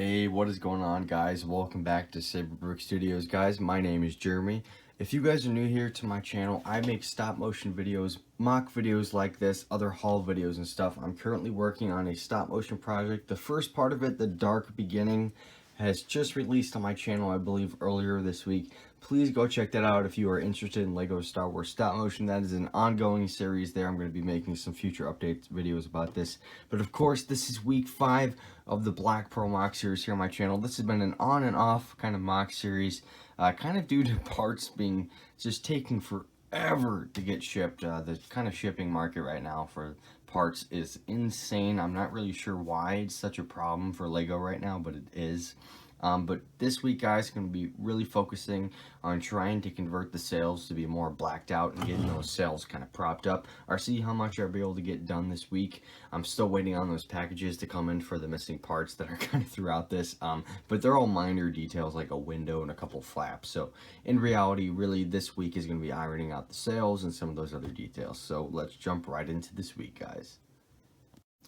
Hey, what is going on, guys? Welcome back to Saberbrick Studios, guys. My name is Jeremy. If you guys are new here to my channel, I make stop motion videos, mock videos like this, other haul videos and stuff. I'm currently working on a stop motion project. The first part of it, The Dark Beginning, has just released on my channel, I believe, earlier this week. Please go check that out if you are interested in LEGO Star Wars stop motion. That is an ongoing series there. I'm going to be making some future updates videos about this. But of course, this is week 5 of the Black Pearl mock series here on my channel. This has been an on and off kind of mock series, kind of due to parts being just taking forever to get shipped. The kind of shipping market right now for parts is insane. I'm not really sure why it's such a problem for LEGO right now, but it is. But this week, guys, going to be really focusing on trying to convert the sales to be more blacked out and getting those sales kind of propped up, or see how much I'll be able to get done this week. I'm still waiting on those packages to come in for the missing parts that are kind of throughout this, but they're all minor details like a window and a couple flaps. So in reality, really, this week is going to be ironing out the sales and some of those other details. So let's jump right into this week, guys.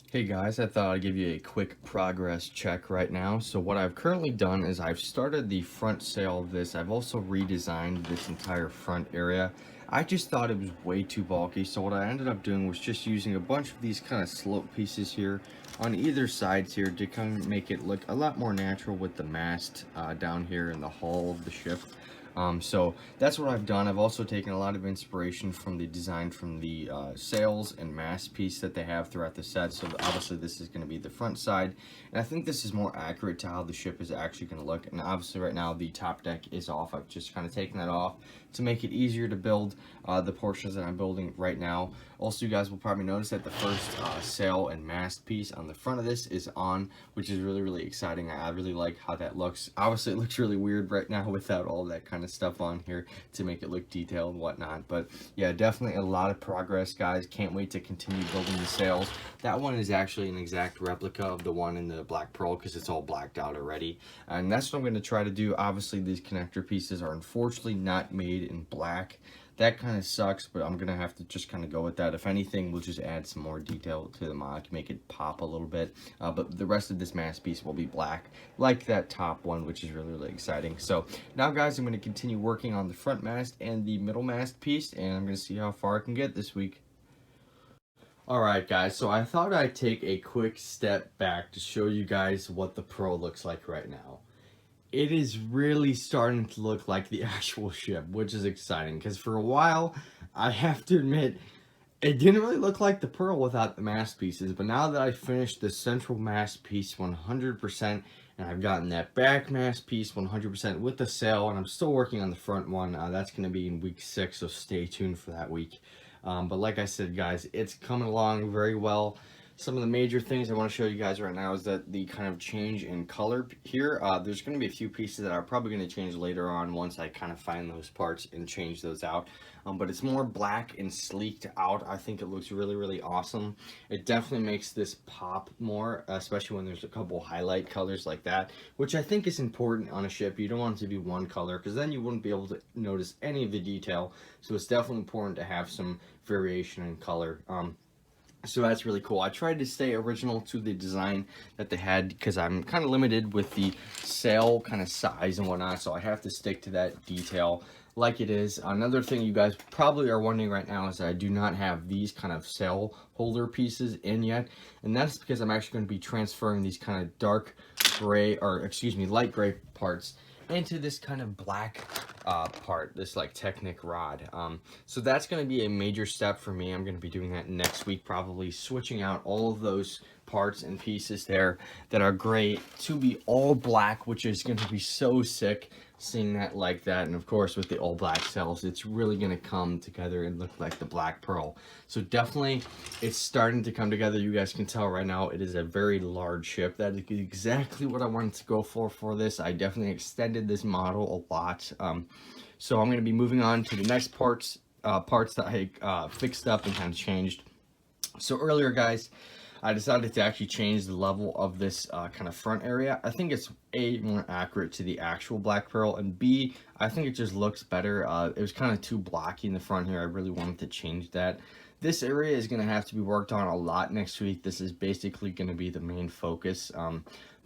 Hey guys, I thought I'd give you a quick progress check right now. So what I've currently done is I've started the front sail of this. I've also redesigned this entire front area. I just thought it was way too bulky, so what I ended up doing was just using a bunch of these kind of slope pieces here on either sides here to kind of make it look a lot more natural with the mast down here in the hull of the ship. So that's what I've done. I've also taken a lot of inspiration from the design from the sails and mast piece that they have throughout the set. So obviously this is going to be the front side, and I think this is more accurate to how the ship is actually going to look. And obviously right now the top deck is off. I've just kind of taken that off to make it easier to build the portions that I'm building right now. Also, you guys will probably notice that the first sail and mast piece on the front of this is on, which is really exciting. I really like how that looks. Obviously it looks really weird right now without all that kind of stuff on here to make it look detailed and whatnot, but yeah, definitely a lot of progress, guys. Can't wait to continue building the sails. That one is actually an exact replica of the one in the Black Pearl because it's all blacked out already, and that's what I'm going to try to do. Obviously these connector pieces are unfortunately not made in black. That kind of sucks, but I'm gonna have to just kind of go with that. If anything, we'll just add some more detail to the mod to make it pop a little bit, but the rest of this mast piece will be black like that top one, which is really exciting. So now, guys, I'm going to continue working on the front mast and the middle mast piece, and I'm going to see how far I can get this week. Alright, guys, so I thought I'd take a quick step back to show you guys what the Pearl looks like right now. It is really starting to look like the actual ship, which is exciting, because for a while, I have to admit, it didn't really look like the Pearl without the mast pieces, but now that I finished the central mast piece 100%, and I've gotten that back mast piece 100% with the sail, and I'm still working on the front one, that's going to be in week 6, so stay tuned for that week. But like I said, guys, it's coming along very well. Some of the major things I want to show you guys right now is that the kind of change in color here, there's going to be a few pieces that are probably going to change later on once I kind of find those parts and change those out. But it's more black and sleeked out. I think it looks really awesome. It definitely makes this pop more, especially when there's a couple highlight colors like that, which I think is important on a ship. You don't want it to be one color because then you wouldn't be able to notice any of the detail. So it's definitely important to have some variation in color. So that's really cool. I tried to stay original to the design that they had because I'm kind of limited with the sail kind of size and whatnot, so I have to stick to that detail like it is. Another thing you guys probably are wondering right now is that I do not have these kind of sail holder pieces in yet, and that's because I'm actually going to be transferring these kind of dark gray, or excuse me, light gray parts into this kind of black part, this like Technic rod. So that's going to be a major step for me. I'm going to be doing that next week, probably switching out all of those parts and pieces there that are gray to be all black, which is going to be so sick seeing that like that. And of course with the all black cells, it's really going to come together and look like the Black Pearl. So definitely it's starting to come together. You guys can tell right now it is a very large ship. That is exactly what I wanted to go for this. I definitely extended this model a lot. So I'm going to be moving on to the next parts that I fixed up and kind of changed. So earlier, guys, I decided to actually change the level of this kind of front area. I think it's A, more accurate to the actual Black Pearl, and B, I think it just looks better. It was kind of too blocky in the front here. I really wanted to change that. This area is going to have to be worked on a lot next week. This is basically going to be the main focus.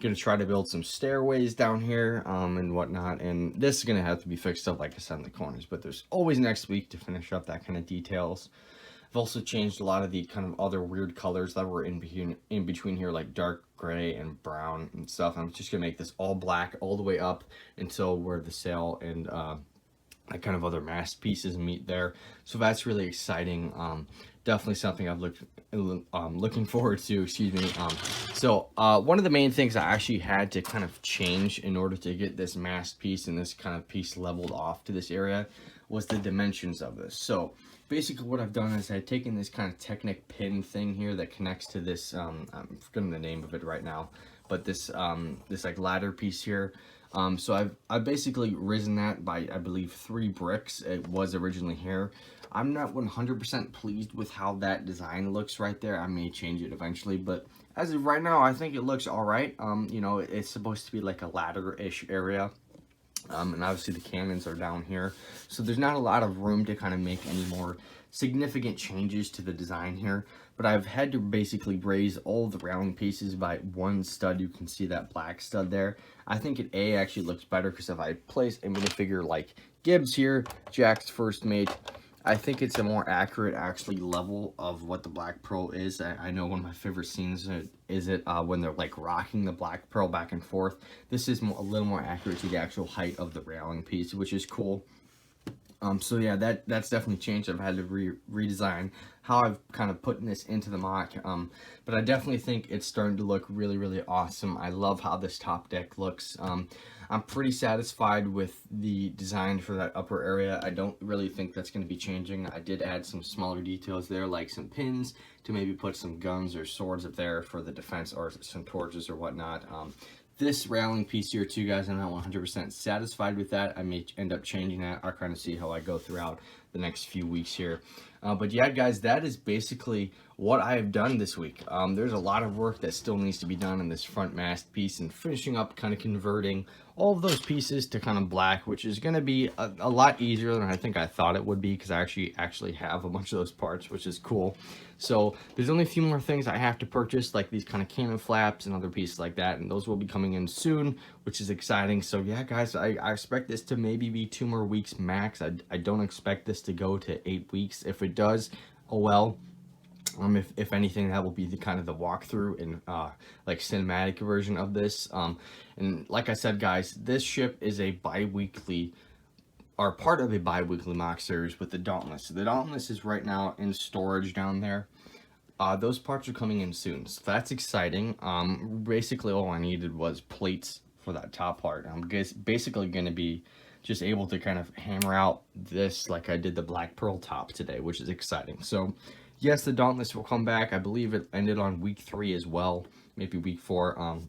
Gonna try to build some stairways down here and whatnot, and this is gonna have to be fixed up, like I said, in the corners, but there's always next week to finish up that kind of details. I've also changed a lot of the kind of other weird colors that were in between here, like dark gray and brown and stuff. I'm just gonna make this all black all the way up until where the sail and like kind of other mast pieces meet there. So that's really exciting. Definitely something I've looking forward to, excuse me. So one of the main things I actually had to kind of change in order to get this mast piece and this kind of piece leveled off to this area was the dimensions of this. So basically what I've done is I've taken this kind of Technic pin thing here that connects to this, I'm forgetting the name of it right now, but this this like ladder piece here. So I've basically risen that by, I believe, 3 bricks. It was originally here. I'm not 100% pleased with how that design looks right there. I may change it eventually, but as of right now, I think it looks all right. You know, it's supposed to be like a ladder-ish area. And obviously the cannons are down here. So there's not a lot of room to kind of make any more significant changes to the design here. But I've had to basically raise all the round pieces by 1 stud. You can see that black stud there. I think it actually looks better because if I place a minifigure like Gibbs here, Jack's first mate, I think it's a more accurate actually level of what the Black Pearl is. I know one of my favorite scenes is when they're like rocking the Black Pearl back and forth. This is a little more accurate to the actual height of the railing piece, which is cool. So yeah, that's definitely changed. I've had to redesign how I've kind of put this into the MOC. But I definitely think it's starting to look really, really awesome. I love how this top deck looks. I'm pretty satisfied with the design for that upper area. I don't really think that's going to be changing. I did add some smaller details there, like some pins to maybe put some guns or swords up there for the defense, or some torches or whatnot. This railing piece here too, guys, I'm not 100% satisfied with that. I may end up changing that. I'll kind of see how I go throughout the next few weeks here. But yeah, guys, that is basically what I have done this week. There's a lot of work that still needs to be done in this front mast piece and finishing up, kind of converting all of those pieces to kind of black, which is going to be a lot easier than I think I thought it would be, because I actually have a bunch of those parts, which is cool. So there's only a few more things I have to purchase, like these kind of cannon flaps and other pieces like that, and those will be coming in soon, which is exciting. So yeah, guys, I expect this to maybe be 2 more weeks max. I don't expect this to go to 8 weeks. If it does, oh well. If anything, that will be the kind of the walkthrough and like cinematic version of this. And like I said, guys, this ship is a bi-weekly, or part of a bi-weekly MOC series with the Dauntless. So the Dauntless is right now in storage down there. Those parts are coming in soon, so that's exciting. Basically all I needed was plates for that top part. I'm basically going to be just able to kind of hammer out this like I did the Black Pearl top today, which is exciting. So yes, the Dauntless will come back. I believe it ended on week 3 as well, maybe week 4.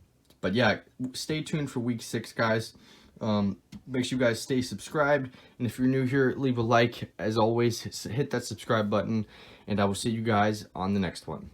But yeah, stay tuned for week 6, guys. Make sure you guys stay subscribed, and if you're new here, leave a like. As always, hit that subscribe button, and I will see you guys on the next one.